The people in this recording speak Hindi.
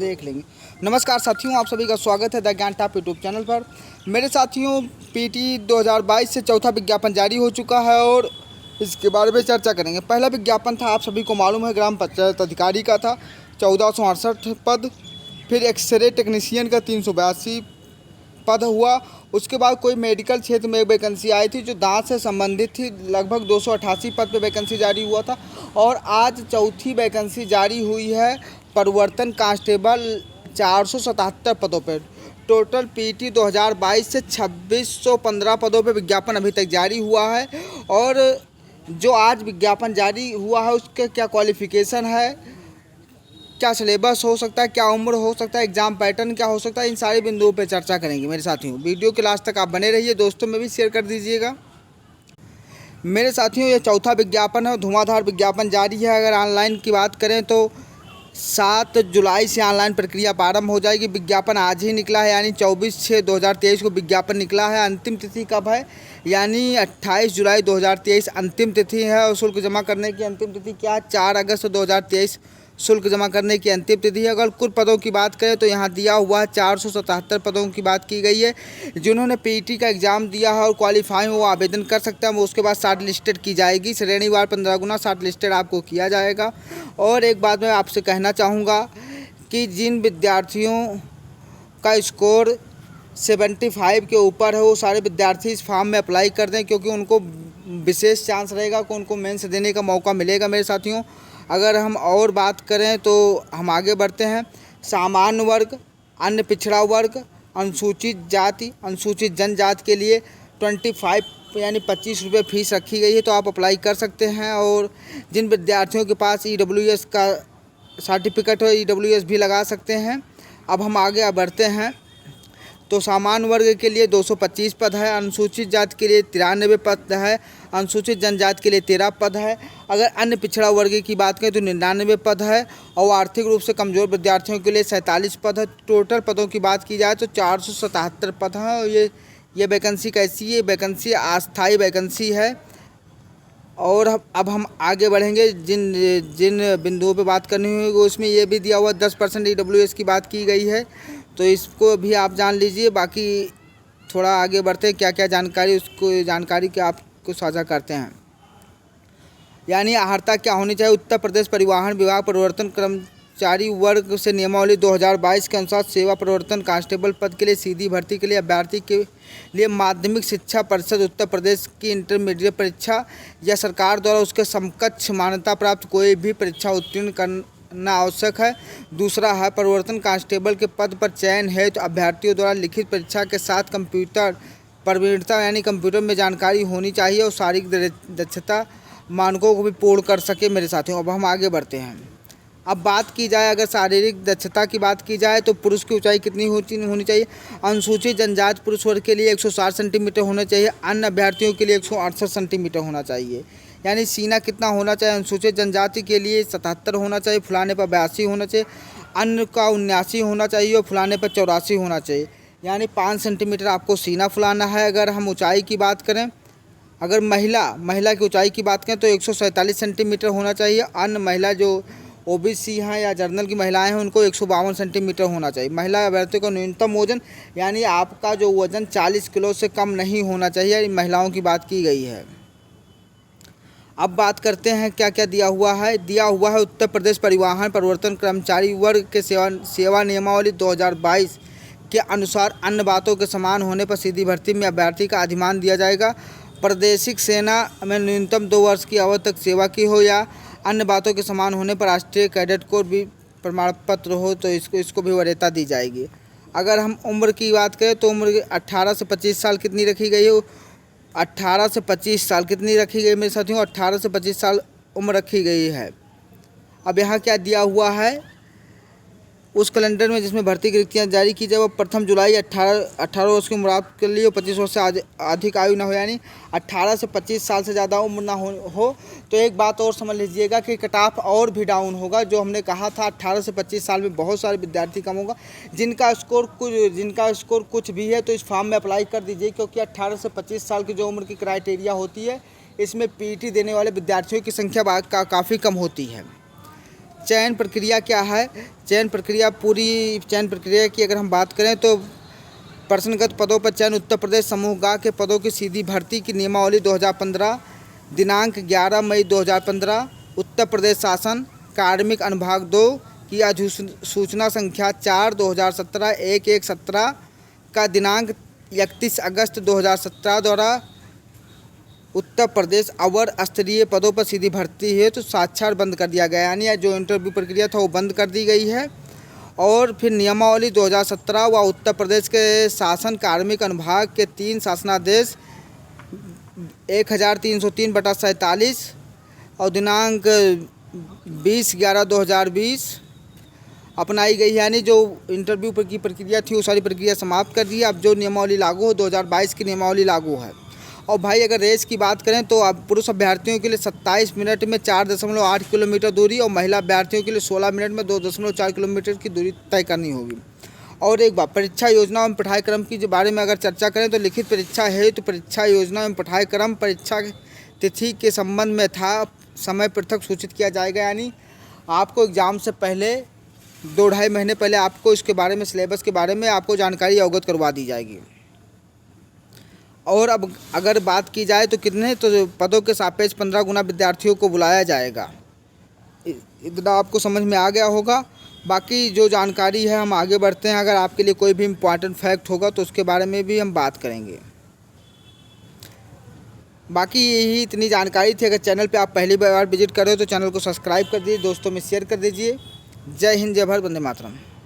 देख लेंगे। नमस्कार साथियों, आप सभी का स्वागत है द ज्ञान टॉप यूट्यूब चैनल पर। मेरे साथियों, पीटी 2022 से चौथा विज्ञापन जारी हो चुका है और इसके बारे में चर्चा करेंगे। पहला विज्ञापन था, आप सभी को मालूम है, ग्राम पंचायत अधिकारी का था, 1468 पद। फिर एक्सरे टेक्नीशियन का 382 पद हुआ। उसके बाद कोई मेडिकल क्षेत्र में एक वैकेंसी आई थी जो दांत से संबंधित थी, लगभग 288 पद पे वैकेंसी जारी हुआ था। और आज चौथी वैकेंसी जारी हुई है, परिवर्तन कांस्टेबल 477 पदों पर। टोटल पीटी 2022 से 2615 पदों पर विज्ञापन अभी तक जारी हुआ है। और जो आज विज्ञापन जारी हुआ है उसके क्या क्वालिफ़िकेशन है, क्या सिलेबस हो सकता है, क्या उम्र हो सकता है, एग्ज़ाम पैटर्न क्या हो सकता है, इन सारे बिंदुओं पर चर्चा करेंगे मेरे साथियों। वीडियो के लास्ट तक आप बने रहिए, दोस्तों में भी शेयर कर दीजिएगा। मेरे साथियों, ये चौथा विज्ञापन है, धुआंधार विज्ञापन जारी है। अगर ऑनलाइन की बात करें तो 7 जुलाई से ऑनलाइन प्रक्रिया प्रारंभ हो जाएगी। विज्ञापन आज ही निकला है, यानी 24/6/2023 को विज्ञापन निकला है। अंतिम तिथि कब है, यानी 28 जुलाई 2023 अंतिम तिथि है। और शुल्क जमा करने की अंतिम तिथि क्या है, 4 अगस्त 2023 शुल्क जमा करने की अंतिम तिथि है। अगर कुल पदों की बात करें तो यहाँ दिया हुआ है 477 पदों की बात की गई है। जिन्होंने पीटी का एग्ज़ाम दिया है और क्वालिफाई वो आवेदन कर सकते हैं। वो उसके बाद शॉर्ट लिस्टेड की जाएगी, श्रेणीवार 15 गुना शॉर्ट लिस्टेड आपको किया जाएगा। और एक बात मैं आपसे कहना चाहूँगा कि जिन विद्यार्थियों का स्कोर 75 के ऊपर है वो सारे विद्यार्थी इस फॉर्म में अप्लाई कर दें, क्योंकि उनको विशेष चांस रहेगा कि उनको मेंस देने का मौका मिलेगा मेरे साथियों। अगर हम और बात करें तो हम आगे बढ़ते हैं। सामान्य वर्ग, अन्य पिछड़ा वर्ग, अनुसूचित जाति, अनुसूचित जनजाति के लिए 25 यानी 25 रुपये फ़ीस रखी गई है, तो आप अप्लाई कर सकते हैं। और जिन विद्यार्थियों के पास EWS का सर्टिफिकेट हो, EWS भी लगा सकते हैं। अब हम आगे बढ़ते हैं तो सामान्य वर्ग के लिए 225 पद है, अनुसूचित जाति के लिए 93 पद है, अनुसूचित जनजाति के लिए 13 पद है। अगर अन्य पिछड़ा वर्ग की बात करें तो 99 पद है। और आर्थिक रूप से कमज़ोर विद्यार्थियों के लिए 47 पद है। टोटल पदों की बात की जाए तो 477 पद हैं। और ये वैकेंसी कैसी है, वैकेंसी अस्थायी वैकेंसी है। और अब हम आगे बढ़ेंगे। जिन जिन बिंदुओं पे बात करनी होगी उसमें ये भी दिया हुआ 10% EWS की बात की गई है, तो इसको भी आप जान लीजिए। बाकी थोड़ा आगे बढ़ते हैं, क्या क्या जानकारी उसको जानकारी के आपको साझा करते हैं। यानी अर्हता क्या होनी चाहिए। उत्तर प्रदेश परिवहन विभाग परिवर्तन कर्मचारी वर्ग से नियमावली 2022 के अनुसार सेवा परिवर्तन कांस्टेबल पद के लिए सीधी भर्ती के लिए अभ्यर्थी के लिए माध्यमिक शिक्षा परिषद उत्तर प्रदेश की इंटरमीडिएट परीक्षा या सरकार द्वारा उसके समकक्ष मान्यता प्राप्त कोई भी परीक्षा उत्तीर्ण करना आवश्यक है। दूसरा है, परिवर्तन कांस्टेबल के पद पर चयन है तो अभ्यर्थियों द्वारा लिखित परीक्षा के साथ कंप्यूटर प्रवीणता यानी कंप्यूटर में जानकारी होनी चाहिए और शारीरिक दक्षता मानकों को भी पूर्ण कर सके मेरे साथियों। अब हम आगे बढ़ते हैं। अब बात की जाए, अगर शारीरिक दक्षता की बात की जाए तो पुरुष की ऊंचाई कितनी होनी चाहिए। अनुसूचित जनजाति पुरुष वर्ग के लिए 160 सेंटीमीटर होना चाहिए, अन्य अभ्यर्थियों के लिए 168 सेंटीमीटर होना चाहिए। यानी सीना कितना होना चाहिए, अनुसूचित जनजाति के लिए 77 होना चाहिए, फुलाने पर 82 होना चाहिए, अन्य का 79 होना चाहिए और फुलाने पर 84 होना चाहिए। यानी 5 सेंटीमीटर आपको सीना फुलाना है। अगर हम ऊँचाई की बात करें, अगर महिला की ऊंचाई की बात करें तो 147 सेंटीमीटर होना चाहिए। अन्य महिला जो OBC हैं या जर्नल की महिलाएं हैं उनको 152 सेंटीमीटर होना चाहिए। महिला अभ्यर्थियों का न्यूनतम वजन, यानी आपका जो वजन 40 किलो से कम नहीं होना चाहिए, महिलाओं की बात की गई है। अब बात करते हैं क्या क्या दिया हुआ है। दिया हुआ है उत्तर प्रदेश परिवहन परिवर्तन कर्मचारी वर्ग के सेवा नियमावली 2022 के अनुसार अन्य बातों के समान होने पर सीधी भर्ती में अभ्यर्थी का अधिमान दिया जाएगा। प्रादेशिक सेना में न्यूनतम 2 वर्ष की अवधि तक सेवा की हो या अन्य बातों के समान होने पर राष्ट्रीय कैडेट कोर भी प्रमाण पत्र हो तो इसको भी वरीयता दी जाएगी। अगर हम उम्र की बात करें तो उम्र 18 से 25 साल कितनी रखी गई है, 18 से 25 साल कितनी रखी गई मेरे साथियों, 18 से 25 साल उम्र रखी गई है। अब यहाँ क्या दिया हुआ है, उस कैलेंडर में जिसमें भर्ती की रिक्तियाँ जारी की जाए वो 1 जुलाई 18 वर्ष की उम्र के लिए 25 वर्ष से अधिक आयु ना हो, यानी 18 से 25 साल से ज़्यादा उम्र ना हो। तो एक बात और समझ लीजिएगा कि कट ऑफ और भी डाउन होगा। जो हमने कहा था 18 से 25 साल में बहुत सारे विद्यार्थी कम होगा। जिनका स्कोर कुछ भी है तो इस फॉर्म में अप्लाई कर दीजिए, क्योंकि 18 से 25 साल की जो उम्र की क्राइटेरिया होती है इसमें पीटी देने वाले विद्यार्थियों की संख्या काफ़ी कम होती है। चयन प्रक्रिया क्या है। चयन प्रक्रिया, पूरी चयन प्रक्रिया की अगर हम बात करें तो प्रश्नगत पदों पर चयन उत्तर प्रदेश समूह ग के पदों की सीधी भर्ती की नियमावली 2015, दिनांक 11 मई 2015। उत्तर प्रदेश शासन कार्मिक अनुभाग 2 की अधिसूचना संख्या 4/2017 11/17 का दिनांक 31 अगस्त 2017 द्वारा उत्तर प्रदेश अवर स्तरीय पदों पर सीधी भर्ती है तो साक्षात बंद कर दिया गया, यानी जो इंटरव्यू प्रक्रिया था वो बंद कर दी गई है। और फिर नियमावली 2017 व उत्तर प्रदेश के शासन कार्मिक अनुभाग के 3 शासनादेश 1303/47 और दिनांक 20/11/2020 अपनाई गई है, यानी जो इंटरव्यू की प्रक्रिया थी वो सारी प्रक्रिया समाप्त कर दी है। अब जो नियमावली लागू हो 2022 की नियमावली लागू है। और भाई अगर रेस की बात करें तो अब पुरुष अभ्यर्थियों के लिए 27 मिनट में 4.8 किलोमीटर दूरी और महिला अभ्यर्थियों के लिए 16 मिनट में 2.4 किलोमीटर की दूरी तय करनी होगी। और एक बार परीक्षा योजना एवं पढ़ाईक्रम के बारे में अगर चर्चा करें तो लिखित परीक्षा है तो परीक्षा योजना एवं पढ़ाईक्रम परीक्षा तिथि के संबंध में था समय पृथक सूचित किया जाएगा, यानी आपको एग्ज़ाम से पहले 2-2.5 महीने पहले आपको इसके बारे में, सिलेबस के बारे में आपको जानकारी अवगत करवा दी जाएगी। और अब अगर बात की जाए तो कितने तो पदों के सापेक्ष 15 गुना विद्यार्थियों को बुलाया जाएगा। इतना आपको समझ में आ गया होगा। बाकी जो जानकारी है हम आगे बढ़ते हैं। अगर आपके लिए कोई भी इम्पॉर्टेंट फैक्ट होगा तो उसके बारे में भी हम बात करेंगे। बाकी यही इतनी जानकारी थी। अगर चैनल पे आप पहली बार विजिट कर रहे हो तो चैनल को सब्सक्राइब कर दीजिए, दोस्तों में शेयर कर दीजिए। जय हिंद, जय भारत, वंदे मातरम।